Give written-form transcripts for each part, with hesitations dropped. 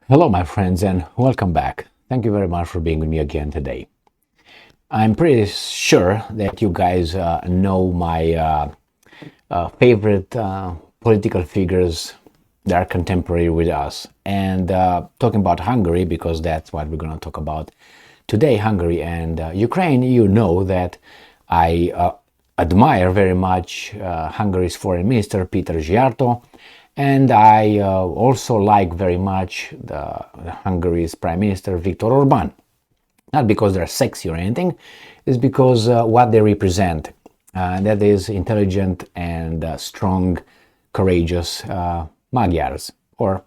Hello, my friends, and welcome back. Thank you very much for being with me again today. I'm pretty sure that you guys know my favorite political figures that are contemporary with us. And talking about Hungary, because that's what we're going to talk about today, Hungary and Ukraine, you know that I admire very much Hungary's foreign minister, Peter Szijjártó, and I also like very much the Hungary's Prime Minister Viktor Orbán. Not because they're sexy or anything, it's because what they represent. That is intelligent and strong, courageous Magyars or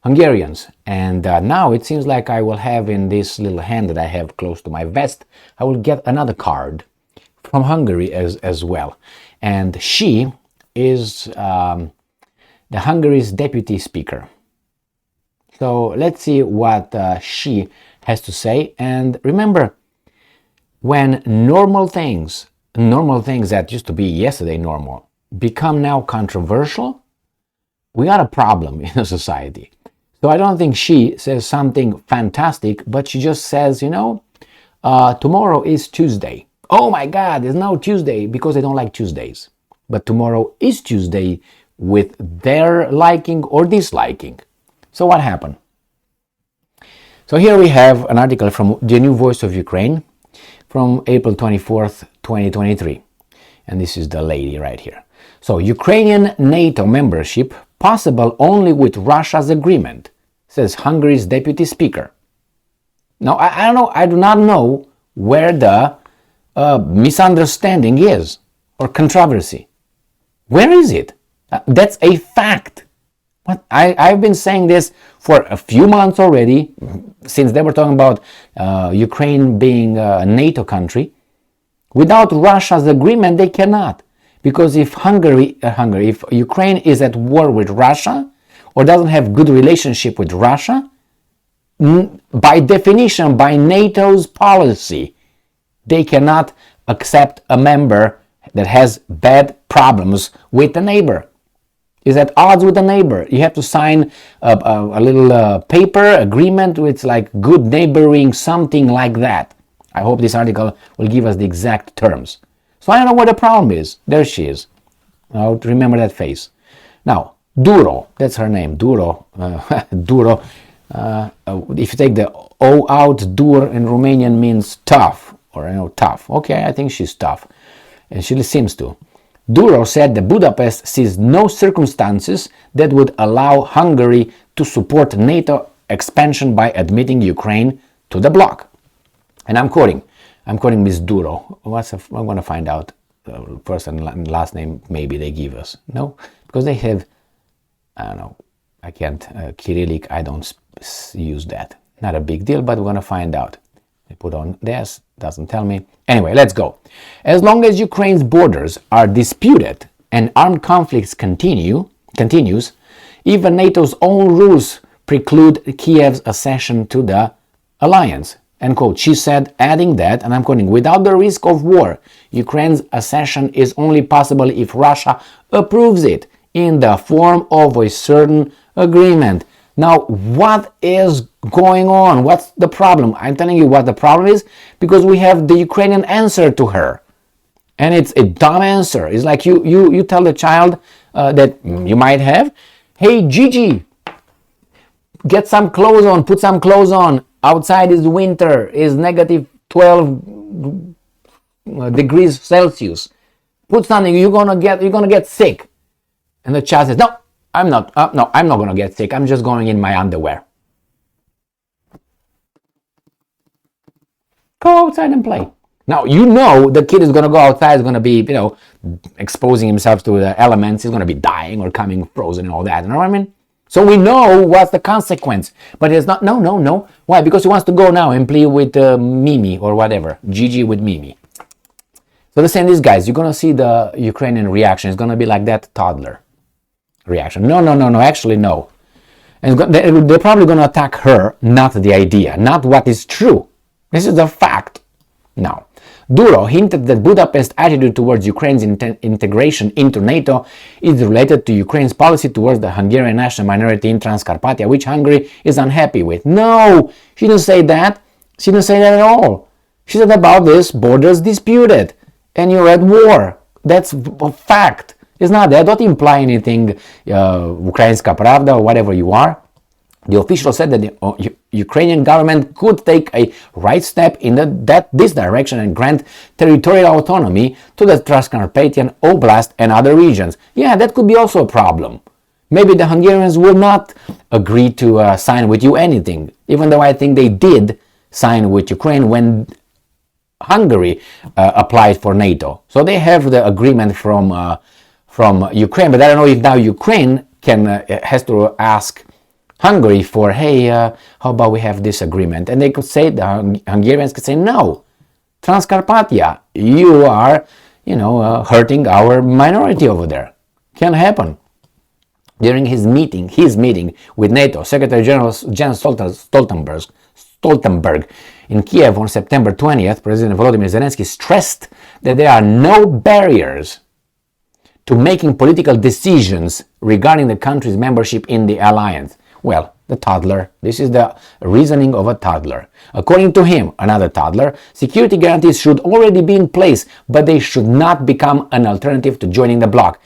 Hungarians. And now it seems like I will have in this little hand that I have close to my vest, I will get another card from Hungary as well. And she is the Hungary's deputy speaker. So let's see what she has to say. And remember, when normal things that used to be yesterday normal, become now controversial, we got a problem in a society. So I don't think she says something fantastic, but she just says, tomorrow is Tuesday. Oh my God, it's now Tuesday because I don't like Tuesdays. But tomorrow is Tuesday with their liking or disliking. So what happened? So here we have an article from the New Voice of Ukraine from April 24th, 2023. And this is the lady right here. So Ukrainian NATO membership possible only with Russia's agreement, says Hungary's deputy speaker. Now, I don't know, I do not know where the misunderstanding is or controversy. Where is it? That's a fact. I've been saying this for a few months already, since they were talking about Ukraine being a NATO country. Without Russia's agreement, they cannot. Because if if Ukraine is at war with Russia or doesn't have good relationship with Russia, by definition, by NATO's policy, they cannot accept a member that has bad problems with the neighbor. Is at odds with the neighbor. You have to sign a little paper agreement with like good neighboring, something like that. I hope this article will give us the exact terms. So I don't know what the problem is. There she is. Now remember that face. Now, Duro, that's her name, Duro. Duro. If you take the O out, Dur in Romanian means tough, or tough. Okay, I think she's tough. And she seems to. Duro said that Budapest sees no circumstances that would allow Hungary to support NATO expansion by admitting Ukraine to the bloc. And I'm quoting Ms. Duro. I'm going to find out first and last name maybe they give us. No? Because they have, I don't know, I can't, Cyrillic, I don't use that. Not a big deal, but we're going to find out. They put on this, doesn't tell me. Anyway, let's go. As long as Ukraine's borders are disputed and armed conflicts continues, even NATO's own rules preclude Kiev's accession to the alliance. End quote. She said, adding that, and I'm quoting, without the risk of war, Ukraine's accession is only possible if Russia approves it in the form of a certain agreement. Now, what is going on? What's the problem? I'm telling you what the problem is because we have the Ukrainian answer to her. And it's a dumb answer. It's like you tell the child that you might have, hey, Gigi, get some clothes on, put some clothes on. Outside is winter, is negative 12 degrees Celsius. Put something, you're gonna get sick. And the child says, no, I'm not going to get sick. I'm just going in my underwear. Go outside and play. Now, the kid is going to go outside, is going to be, exposing himself to the elements. He's going to be dying or coming frozen and all that. You know what I mean? So we know what's the consequence. But it's not, no. Why? Because he wants to go now and play with Mimi or whatever. Gigi with Mimi. So the same, these guys, you're going to see the Ukrainian reaction. It's going to be like that toddler reaction. No, actually no. And they're probably going to attack her, not the idea, not what is true. This is a fact. Now, Duro hinted that Budapest's attitude towards Ukraine's integration into NATO is related to Ukraine's policy towards the Hungarian national minority in Transcarpathia, which Hungary is unhappy with. No, she didn't say that. She didn't say that at all. She said about this, borders disputed, and you're at war. That's a fact. It's not that. Don't imply anything, Ukrainska Pravda or whatever you are. The official said that the Ukrainian government could take a right step in this direction and grant territorial autonomy to the Transcarpathian Oblast and other regions. Yeah, that could be also a problem. Maybe the Hungarians will not agree to sign with you anything, even though I think they did sign with Ukraine when Hungary applied for NATO. So they have the agreement from Ukraine, but I don't know if now Ukraine has to ask Hungary for, hey, how about we have this agreement? And they could say, the Hungarians could say, no, Transcarpathia, you are, hurting our minority over there. Can't happen. During his meeting with NATO, Secretary General Jens Stoltenberg in Kiev on September 20th, President Volodymyr Zelensky stressed that there are no barriers to making political decisions regarding the country's membership in the alliance. Well, the toddler. This is the reasoning of a toddler. According to him, another toddler, security guarantees should already be in place, but they should not become an alternative to joining the bloc.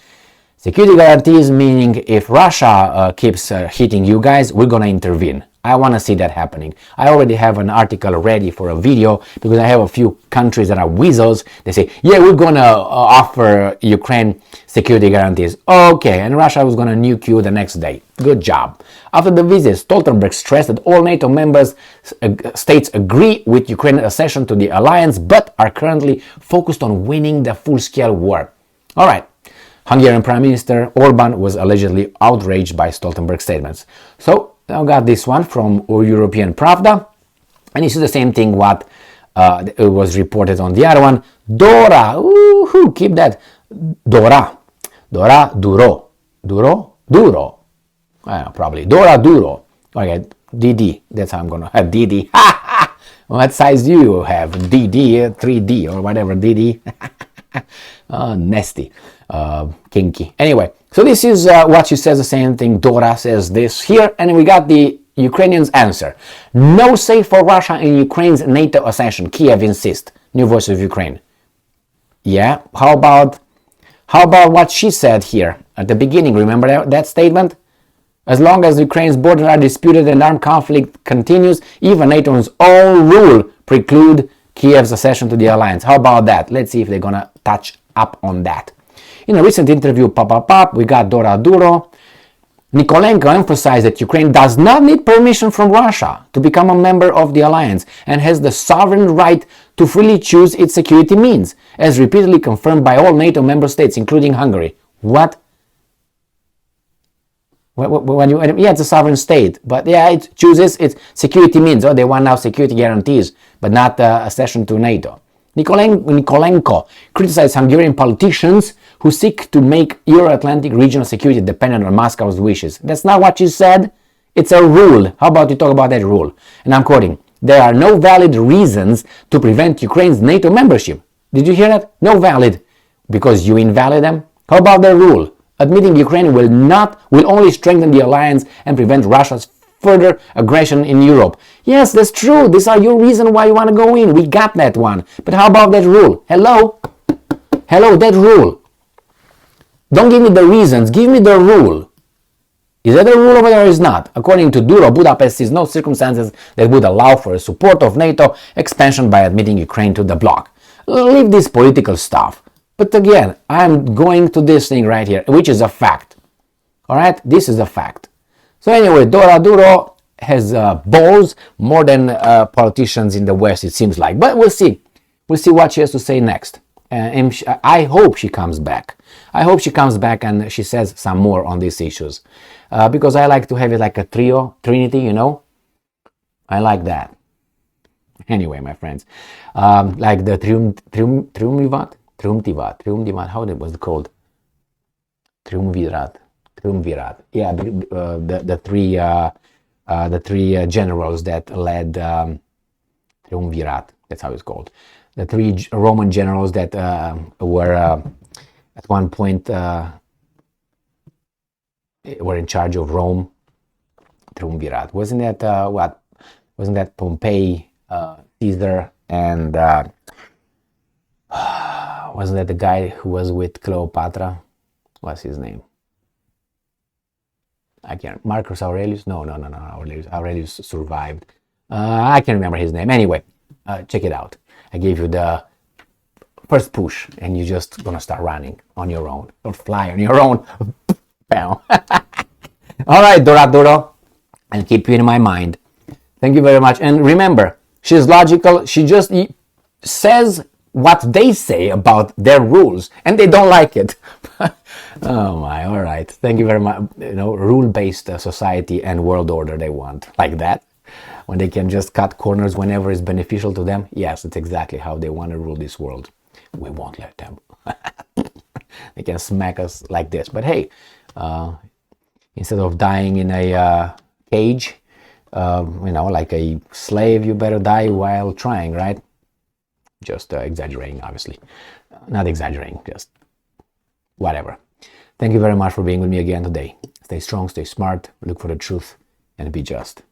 Security guarantees meaning if Russia keeps hitting you guys, we're going to intervene. I want to see that happening. I already have an article ready for a video because I have a few countries that are weasels. They say, yeah, we're going to offer Ukraine security guarantees. Okay, and Russia was going to nuke you the next day. Good job. After the visit, Stoltenberg stressed that all NATO members states agree with Ukraine's accession to the alliance, but are currently focused on winning the full-scale war. All right. Hungarian Prime Minister Orban was allegedly outraged by Stoltenberg's statements. So, I got this one from European Pravda, and this is the same thing what it was reported on the other one. Dora, keep that. Dora, Duro, probably. Dora, Duro. Okay, DD, that's how I'm going to have DD. What size do you have? DD, 3D, or whatever, DD. Nasty, kinky. Anyway, so this is what she says, the same thing. Dora says this here, and we got the Ukrainians' answer. No say for Russia in Ukraine's NATO accession, Kiev insists. New Voice of Ukraine. Yeah, how about what she said here at the beginning? Remember that statement? As long as Ukraine's borders are disputed and armed conflict continues, even NATO's own rule preclude Kiev's accession to the alliance. How about that? Let's see if they're gonna touch up on that. In a recent interview, we got Dora Duro. Nikolenko emphasized that Ukraine does not need permission from Russia to become a member of the alliance and has the sovereign right to freely choose its security means, as repeatedly confirmed by all NATO member states, including Hungary. What? Yeah, it's a sovereign state, but yeah, it chooses its security means. Oh, they want now security guarantees, but not accession to NATO. Nikolenko criticized Hungarian politicians who seek to make Euro-Atlantic regional security dependent on Moscow's wishes. That's not what she said. It's a rule. How about you talk about that rule? And I'm quoting, there are no valid reasons to prevent Ukraine's NATO membership. Did you hear that? No valid. Because you invalid them? How about the rule? Admitting Ukraine will only strengthen the alliance and prevent Russia's further aggression in Europe. Yes, that's true. These are your reasons why you want to go in. We got that one. But how about that rule? Hello, that rule. Don't give me the reasons. Give me the rule. Is that a rule over there or is not? According to Duro, Budapest sees no circumstances that would allow for a support of NATO expansion by admitting Ukraine to the bloc. Leave this political stuff. But again, I'm going to this thing right here, which is a fact. Alright? This is a fact. So anyway, Dora Duro has balls more than politicians in the West, it seems like. But we'll see. We'll see what she has to say next. And I hope she comes back. I hope she comes back and she says some more on these issues. Because I like to have it like a trinity, you know. I like that. Anyway, my friends. Like the triumvirat, how was it called? Triumvirat. Yeah, the three generals that led triumvirat. That's how it's called. the three Roman generals that were at one point were in charge of Rome. Triumvirat. Wasn't that what? Wasn't that Pompey, Caesar, and wasn't that the guy who was with Cleopatra? What's his name? I can't. Marcus Aurelius? No. Aurelius survived. I can't remember his name. Anyway, check it out. I gave you the first push, and you're just gonna start running on your own. Don't fly on your own. Bam. All right, Doradoro. I'll keep you in my mind. Thank you very much. And remember, she's logical. She just says what they say about their rules, and they don't like it. Oh my, all right. Thank you very much. Rule-based society and world order they want. Like that. When they can just cut corners whenever it's beneficial to them. Yes, it's exactly how they want to rule this world. We won't let them. They can smack us like this. But hey, instead of dying in a cage, like a slave, you better die while trying, right? Just exaggerating, obviously. Not exaggerating, just whatever. Thank you very much for being with me again today. Stay strong, stay smart, look for the truth, and be just.